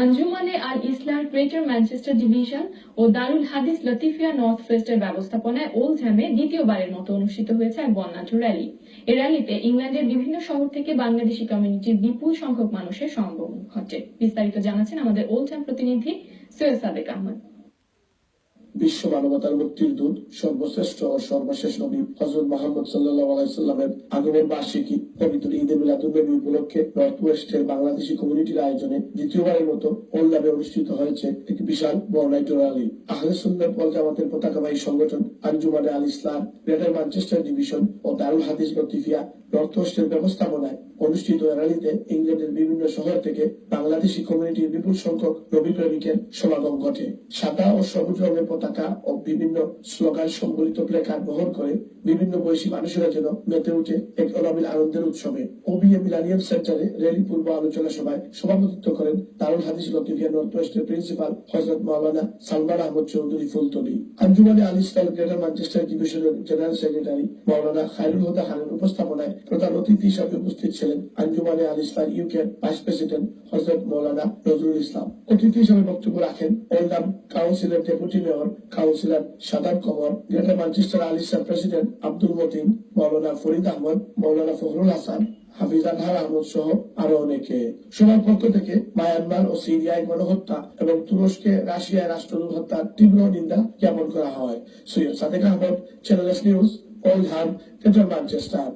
আঞ্জুমানে আল ইসলাম greater Manchester division ও দারুল হাদিস Latifia north ওয়েস্টের ব্যবস্থাপনায় ওল্ডহ্যামে দ্বিতীয়বারের মতো অনুষ্ঠিত হয়েছে এক বর্ণাঢ্য র্যালি। এই র্যালিতে ইংল্যান্ডের বিভিন্ন শহর থেকে বাংলাদেশি কমিউনিটির বিপুল সংখ্যক মানুষের সমাগম ঘটে। বিস্তারিত জানাচ্ছেন আমাদের ওল্ডহ্যাম প্রতিনিধি সৈয়দ সাদেক আহমদ। বিশ্ব মানবতার মুক্তির দূত, সর্বশ্রেষ্ঠ ও সর্বশেষ নবী হযরত মুহাম্মদ সাল্লাল্লাহু আলাইহি সাল্লামের আগমন বার্ষিকী পবিত্র ঈদে মিলাদুন্নবী উপলক্ষে নর্থ ওয়েস্টের বাংলাদেশি কমিউনিটির আয়োজনে দ্বিতীয়বারের মতো ওল্ডহ্যামে অনুষ্ঠিত হয়েছে একটি বিশাল বর্ণাঢ্য র্যালি। আহলে সুন্নাত ওয়াল জামাতের পতাকাবাহী সংগঠন আঞ্জুমানে আল ইসলাম গ্রেটার ম্যানচেস্টার ডিভিশন ও দারুল হাদিস লতিফিয়া নর্থ ওয়েস্টের ব্যবস্থাপনায় অনুষ্ঠিত র্যালিতে ইংল্যান্ডের বিভিন্ন শহর থেকে বাংলাদেশি কমিউনিটির বিপুল সংখ্যক নবী প্রেমিকের সমাগম ঘটে। সাদা ও সবুজ রঙের পতাকা ও বিভিন্ন স্লোগান সম্বলিত প্লেকার্ড বহন করে বিভিন্ন বয়সী মানুষেরা যেন মেতে উঠে এক অনাবিল আনন্দের উৎসবে। ওবিএ মিলেনিয়াম সেন্টারে র্যালি পূর্ব আলোচনা সভায় সভাপতিত্ব করেন দারুল হাদিস লতিফিয়া নর্থ ওয়েস্টের প্রিন্সিপাল হযরত মাওলানা সালমান আহমদ চৌধুরী ফুলতলি। আঞ্জুমানে আল ইসলাম গ্রেটার ম্যানচেস্টার ডিভিশনের জেনারেল সেক্রেটারি মাওলানা খায়রুল হুদা খানের উপস্থাপনায় প্রধান অতিথি হিসেবে উপস্থিত ছিলেন আঞ্জুমানে আল ইসলাম ইউকের ভাইস প্রেসিডেন্ট হযরত মাওলানা নজরুল ইসলাম। অতিথি হিসেবে বক্তব্য রাখেন ওল্ডহ্যাম কাউন্সিলের ডেপুটি মেয়র কাউন্সিলর সাদাত কমর, গ্রেটার ম্যানচেস্টার আল ইসলাম প্রেসিডেন্ট আব্দুল মতিন, মাওলানা ফরিদ আহমদ, মাওলানা ফখরুল হাসান, হাফিজ আনহার আহমদ সহ আরো অনেকে। সবার পক্ষ থেকে মায়ানমার ও সিরিয়ায় গণহত্যা এবং তুরস্কে রাশিয়ায় রাষ্ট্রদূত হত্যার তীব্র নিন্দা জ্ঞাপন করা হয়। Syed Sadek Ahmed, channel S news, Oldham, Greater Manchester.